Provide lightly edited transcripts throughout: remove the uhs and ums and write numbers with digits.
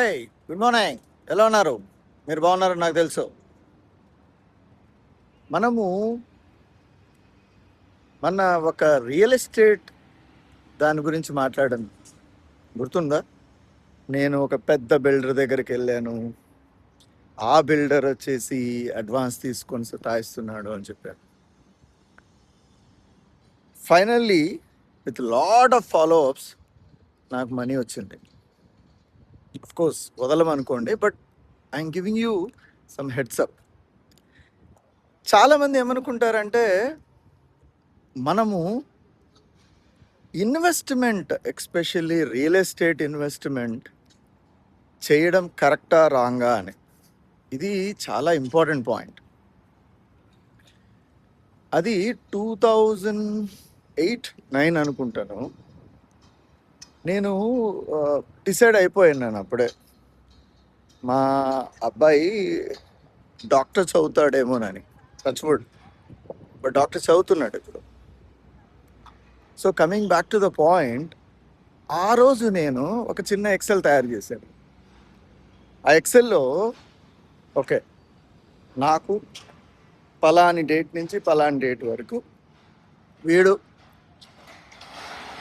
Good morning. ఎలా ఉన్నారు? మీరు బాగున్నారు నాకు తెలుసు. మనము మన ఒక రియల్ ఎస్టేట్ దాని గురించి మాట్లాడాను, గుర్తుందా? నేను ఒక పెద్ద బిల్డర్ దగ్గరికి వెళ్ళాను. ఆ బిల్డర్ వచ్చేసి అడ్వాన్స్ తీసుకొని సతాయిస్తున్నాడు అని చెప్పారు. Finally with lot of follow ups నాకు మనీ వచ్చింది. అఫ్ కోర్స్ వదలమనుకోండి, but I'm giving you some heads up. చాలామంది ఏమనుకుంటారంటే మనము investment, especially real estate investment చేయడం కరెక్టా రాంగా అని. ఇది చాలా ఇంపార్టెంట్ పాయింట్. అది 2008-9 అనుకుంటాను. నేను డిసైడ్ అయిపోయాను నేను అప్పుడే. మా అబ్బాయి డాక్టర్ చదువుతాడేమోనని, టచ్వుడ్, బట్ డాక్టర్ చదువుతున్నాడు ఇప్పుడు. So coming back to the point, ఆ రోజు నేను ఒక చిన్న ఎక్సెల్ తయారు చేశాను. ఆ ఎక్సెల్లో ఓకే, నాకు పలాని డేట్ నుంచి పలాని డేట్ వరకు వీడు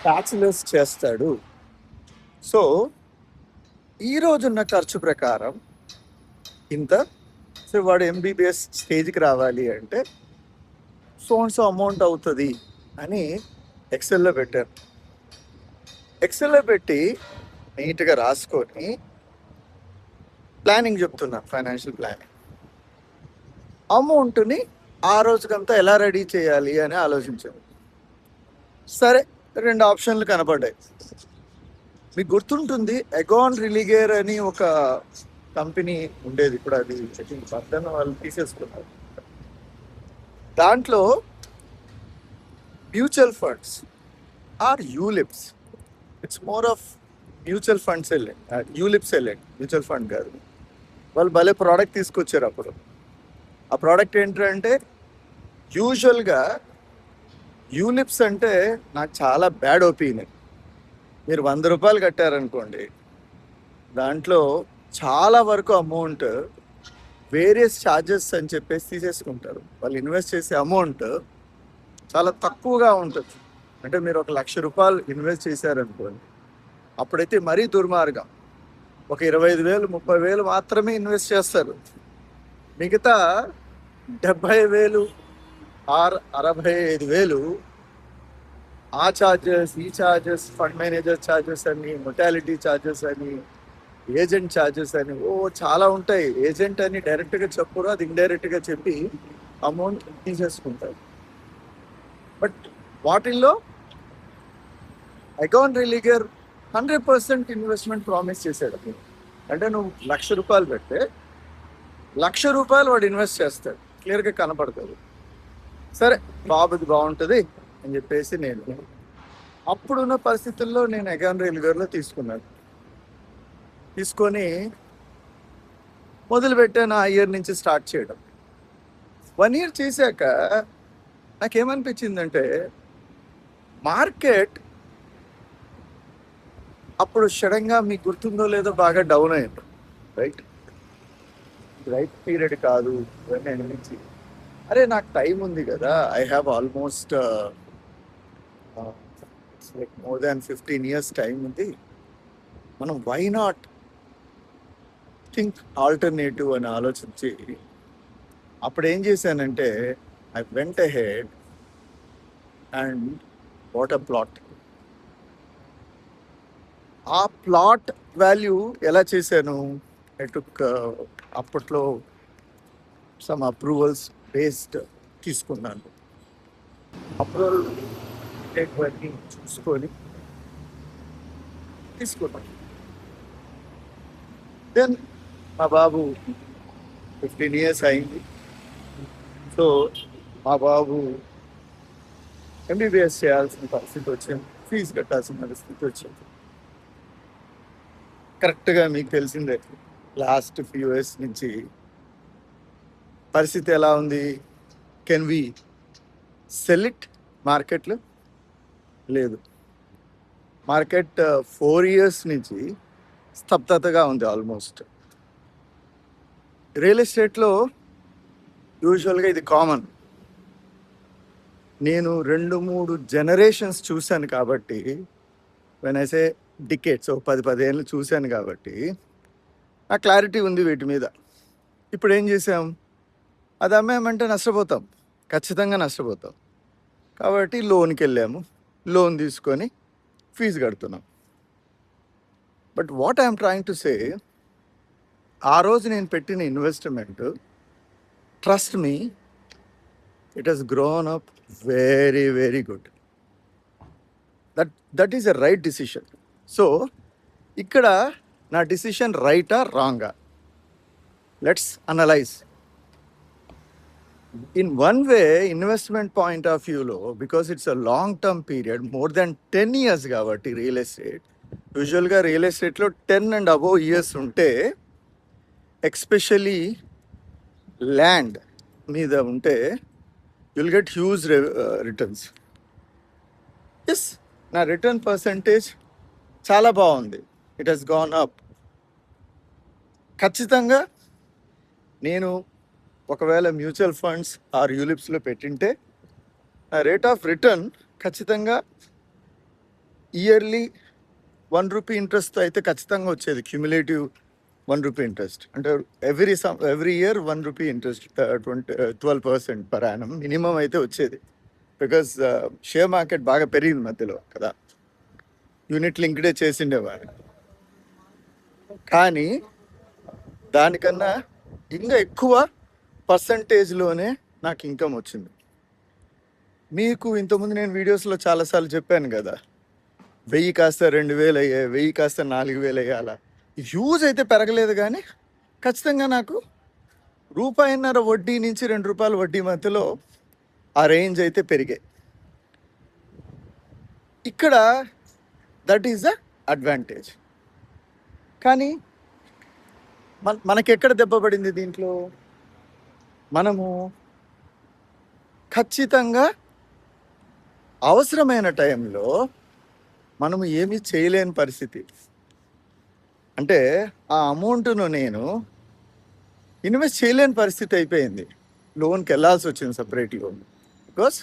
ట్యాక్స్లెస్ చేస్తాడు. సో ఈ రోజున్న ఖర్చు ప్రకారం ఇంత. సో వాడు ఎంబీబీఎస్ స్టేజ్కి రావాలి అంటే సో అమౌంట్ అవుతుంది అని ఎక్సెల్లో పెట్టాను. ఎక్సెల్లో పెట్టి నీట్గా రాసుకొని ప్లానింగ్ చెప్తున్నా, ఫైనాన్షియల్ ప్లానింగ్. అమౌంట్ని ఆ రోజుకంతా ఎలా రెడీ చేయాలి అని ఆలోచించాను. సరే, 2 ఆప్షన్లు కనపడ్డాయి. మీకు గుర్తుంటుంది, ఎగాన్ రిలిగేర్ అని ఒక కంపెనీ ఉండేది, ఇప్పుడు అది పక్కన వాళ్ళు తీసేసుకున్నారు. దాంట్లో mutual funds or ULIPs, it's more of mutual funds వెళ్ళండి, యూలిప్స్ వెళ్ళండి, మ్యూచువల్ ఫండ్ కాదు. వాళ్ళు భలే ప్రోడక్ట్ తీసుకొచ్చారు అప్పుడు. ఆ ప్రోడక్ట్ ఏంటంటే, యూజువల్గా యూలిప్స్ అంటే నాకు చాలా బ్యాడ్ ఒపీనియన్. మీరు 100 రూపాయలు కట్టారనుకోండి, దాంట్లో చాలా వరకు అమౌంట్ వేరియస్ ఛార్జెస్ అని చెప్పేసి తీసేసుకుంటారు. వాళ్ళు ఇన్వెస్ట్ చేసే అమౌంట్ చాలా తక్కువగా ఉంటుంది. అంటే మీరు 1,00,000 రూపాయలు ఇన్వెస్ట్ చేశారనుకోండి, అప్పుడైతే మరీ దుర్మార్గం. ఒక 25,000, 30,000 మాత్రమే ఇన్వెస్ట్ చేస్తారు. మిగతా 70,000 ఆర్ 65,000 ఆ ఛార్జెస్, ఈ ఛార్జెస్, ఫండ్ మేనేజర్ ఛార్జెస్ అని, మొటాలిటీ ఛార్జెస్ అని, ఏజెంట్ ఛార్జెస్ అని, చాలా ఉంటాయి. ఏజెంట్ అని డైరెక్ట్గా చెప్పరు, అది ఇండైరెక్ట్గా చెప్పి అమౌంట్ తీసేసుకుంటారు. బట్ వాటిల్లో అకౌంట్ రిలీగర్ 100% ఇన్వెస్ట్మెంట్ ప్రామిస్ చేశాడు. అంటే నువ్వు 1,00,000 రూపాయలు పెడితే 1,00,000 రూపాయలు వాడు ఇన్వెస్ట్ చేస్తాడు, క్లియర్గా కనపడుతుంది. సరే, బాబుది బాగుంటుంది అని చెప్పేసి నేను అప్పుడున్న పరిస్థితుల్లో నేను అకౌంట్ రిలీగర్లో తీసుకొని మొదలుపెట్టాను. ఆ ఇయర్ నుంచి స్టార్ట్ చేయడం. 1 ఇయర్ చేశాక నాకేమనిపించిందంటే, మార్కెట్ అప్పుడు సడన్గా, మీకు గుర్తుందో లేదో, బాగా డౌన్ అయింది. రైట్ పీరియడ్ కాదు ఇవన్నీ అనిపించి, అరే నాకు టైం ఉంది కదా, I have almost like more than 15 years time ఉంది. మనం వై నాట్ థింక్ ఆల్టర్నేటివ్ అని ఆలోచించి అప్పుడు ఏం చేశానంటే, I went ahead and what a plot. ఆ ప్లాట్ వాల్యూ ఎలా చేశాను, ఐ టుక్ అప్పట్లో సమ్ అప్రూవల్స్ బేస్డ్ తీసుకున్నాను. అప్రూవల్ చూసుకొని తీసుకున్నాను. దెన్ మా బాబు 15 years అయింది. సో మా బాబు ఎంబీబీఎస్ చేయాల్సిన పరిస్థితి వచ్చింది, ఫీజు కట్టాల్సిన పరిస్థితి వచ్చింది. కరెక్ట్గా మీకు తెలిసిందే, లాస్ట్ ఫ్యూ ఇయర్స్ నుంచి పరిస్థితి ఎలా ఉంది. కెన్ వి సెల్ ఇట్ మార్కెట్లో? లేదు. మార్కెట్ 4 years నుంచి స్తబ్దతగా ఉంది ఆల్మోస్ట్. రియల్ ఎస్టేట్లో యూజువల్గా ఇది కామన్. నేను 2-3 జనరేషన్స్ చూశాను కాబట్టి, వెన్ ఐ సే డికేట్స్, 10 ఏళ్ళు చూశాను కాబట్టి ఆ క్లారిటీ ఉంది వీటి మీద. ఇప్పుడు ఏం చేసాం, అది అమ్మేమంటే నష్టపోతాం, ఖచ్చితంగా నష్టపోతాం. కాబట్టి లోన్కి వెళ్ళాము, లోన్ తీసుకొని ఫీజు కడుతున్నాం. But what I'm trying to say, ఆ రోజు నేను పెట్టిన investment, trust me, it has grown up very very good. That is a right decision. So ఇక్కడ నా డిసిషన్ రైటా రాంగా, let's analyse. In one way, investment point of వ్యూలో, because it's a long term period, more than 10 years కాబట్టి real estate, యూజువల్గా real ఎస్టేట్లో 10 and above years ఉంటే, especially land మీద ఉంటే, you'll get huge returns. Yes, నా రిటర్న్ పర్సంటేజ్ చాలా బాగుంది, ఇట్ హస్ గాన్ అప్. ఖచ్చితంగా నేను ఒకవేళ మ్యూచువల్ ఫండ్స్ ఆర్ యూలిప్స్లో పెట్టింటే నా రేట్ ఆఫ్ రిటర్న్ ఖచ్చితంగా ఇయర్లీ 1 రూపీ ఇంట్రెస్ట్ అయితే ఖచ్చితంగా వచ్చేది, క్యూములేటివ్ 1 రూపీ ఇంట్రెస్ట్. అంటే every year 1 rupee interest, 12% per annum minimum అయితే వచ్చేది. బికాజ్ షేర్ మార్కెట్ బాగా పెరిగింది మధ్యలో కదా, యూనిట్ లింక్డే చేసిండేవాడు. కానీ దానికన్నా ఇంకా ఎక్కువ పర్సంటేజ్లోనే నాకు ఇన్కమ్ వచ్చింది. మీకు ఇంతకుముందు నేను వీడియోస్లో చాలాసార్లు చెప్పాను కదా, 1000 కాస్త 2000 అయ్యాయి, 1000 కాస్త 4000 అయ్యాయి. అలా హ్యూజ్ అయితే పెరగలేదు, కానీ ఖచ్చితంగా నాకు ₹1.50 వడ్డీ నుంచి ₹2 వడ్డీ మధ్యలో ఆ రేంజ్ అయితే పెరిగాయి. ఇక్కడ దట్ ఈస్ ద అడ్వాంటేజ్. కానీ మనకెక్కడ దెబ్బ పడింది దీంట్లో, మనము ఖచ్చితంగా అవసరమైన టైంలో మనము ఏమీ చేయలేని పరిస్థితి. అంటే ఆ అమౌంట్ను నేను ఇన్వెస్ట్ చేయలేని పరిస్థితి అయిపోయింది, లోన్కి వెళ్ళాల్సి వచ్చింది, సపరేట్ లోన్. బికాస్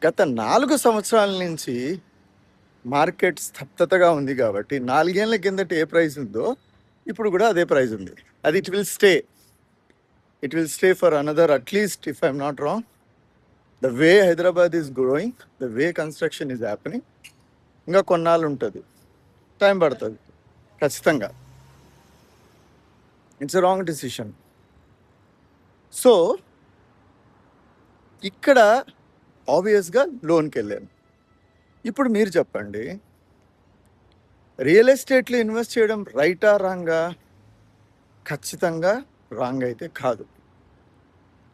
గత 4 సంవత్సరాల నుంచి మార్కెట్ స్తబ్దతగా ఉంది కాబట్టి, 4 ఏళ్ల కిందట ఏ ప్రైస్ ఉందో ఇప్పుడు కూడా అదే ప్రైస్ ఉంది. అది it will stay for another, at least if I'm not wrong, the way Hyderabad is growing, the way construction is happening, ఇంకా కొన్నాళ్ళు ఉంటుంది, టైం పడుతుంది ఖచ్చితంగా. It's a wrong decision. So ఇక్కడ ఆబ్వియస్గా లోన్కి వెళ్ళాను. ఇప్పుడు మీరు చెప్పండి, రియల్ ఎస్టేట్లో ఇన్వెస్ట్ చేయడం రైటా రాంగా? ఖచ్చితంగా రాంగ్ అయితే కాదు,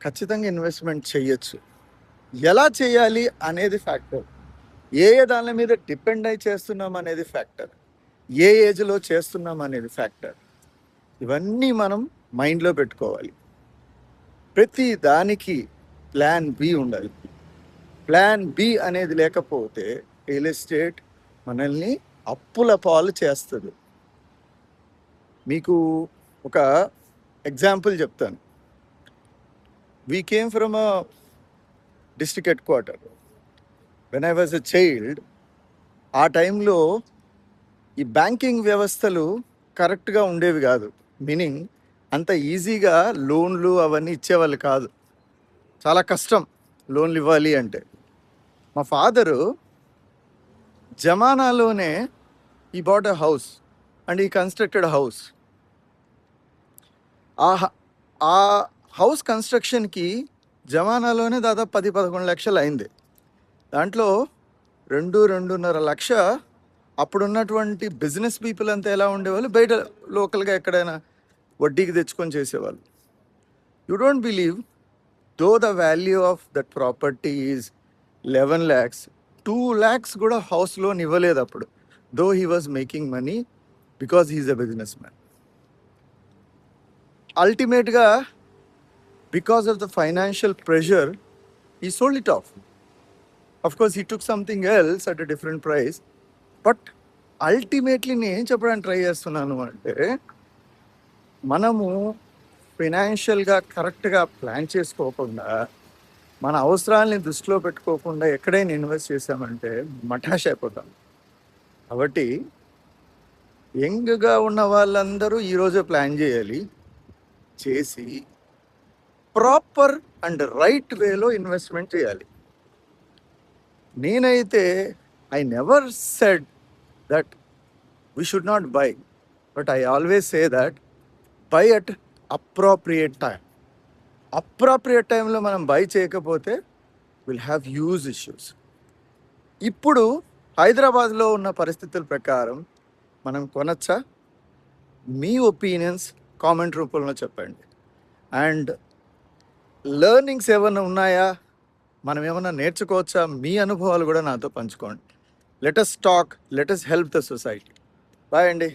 ఖచ్చితంగా ఇన్వెస్ట్మెంట్ చేయొచ్చు. ఎలా చేయాలి అనేది ఫ్యాక్టర్, ఏ దాని మీద డిపెండ్ అయి చేస్తున్నాం అనేది ఫ్యాక్టర్, ఏ ఏజ్లో చేస్తున్నాం అనేది ఫ్యాక్టర్. ఇవన్నీ మనం మైండ్లో పెట్టుకోవాలి. ప్రతి దానికి ప్లాన్ బి ఉండాలి. ప్లాన్ బి అనేది లేకపోతే రియల్ ఎస్టేట్ మనల్ని అప్పుల పాలు చేస్తుంది. మీకు ఒక ఎగ్జాంపుల్ చెప్తాను. We came from a district head quarter. When I was a child, ఆ టైంలో ఈ బ్యాంకింగ్ వ్యవస్థలు కరెక్ట్గా ఉండేవి కాదు. మీనింగ్ అంత ఈజీగా లోన్లు అవన్నీ ఇచ్చేవాళ్ళు కాదు, చాలా కష్టం లోన్లు ఇవ్వాలి అంటే. మా ఫాదరు జమానాలోనే ఈ బాట్ అ హౌస్ అండ్ ఈ కన్స్ట్రక్టెడ్ హౌస్. ఆ హౌస్ కన్స్ట్రక్షన్కి జమానాలోనే దాదాపు 10-11 లక్షలు అయింది. దాంట్లో 2-2.5 లక్ష అప్పుడున్నటువంటి బిజినెస్ పీపుల్ అంతా ఎలా ఉండేవాళ్ళు, బయట లోకల్గా ఎక్కడైనా వడ్డీకి తెచ్చుకొని చేసేవాళ్ళు. You don't believe, though the value of that property is 11 lakhs, 2 lakhs కూడా హౌస్ లోన్ ఇవ్వలేదు అప్పుడు, though he was making money because he's a businessman. అల్టిమేట్గా because of the financial pressure he sold it off. Of course, he took something else at a different price, but ultimately నేను ఏం చెప్పడానికి try చేస్తున్నాను అంటే, మనము ఫినాన్షియల్గా కరెక్ట్గా plan చేసుకోకుండా, మన అవసరాలని దృష్టిలో పెట్టుకోకుండా ఎక్కడైనా ఇన్వెస్ట్ చేసామంటే మటాష్ అయిపోతాం. కాబట్టి యంగ్గా ఉన్న వాళ్ళందరూ ఈరోజే ప్లాన్ చేయాలి. చేసి ప్రాపర్ అండ్ రైట్ వేలో ఇన్వెస్ట్మెంట్ చేయాలి. నేనైతే I never said that we should not by, but I always say that by at appropriate time. Appropriate టైంలో మనం బై చేయకపోతే విల్ హ్యావ్ హ్యూజ్ ఇష్యూస్. ఇప్పుడు హైదరాబాద్లో ఉన్న పరిస్థితుల ప్రకారం మనం కొనచ్చా? మీ ఒపీనియన్స్ కామెంట్ రూపంలో చెప్పండి. అండ్ లెర్నింగ్స్ ఏమైనా ఉన్నాయా, మనం ఏమైనా నేర్చుకోవచ్చా, మీ అనుభవాలు కూడా నాతో పంచుకోండి. Let us talk, let us help the society. Bye అండి.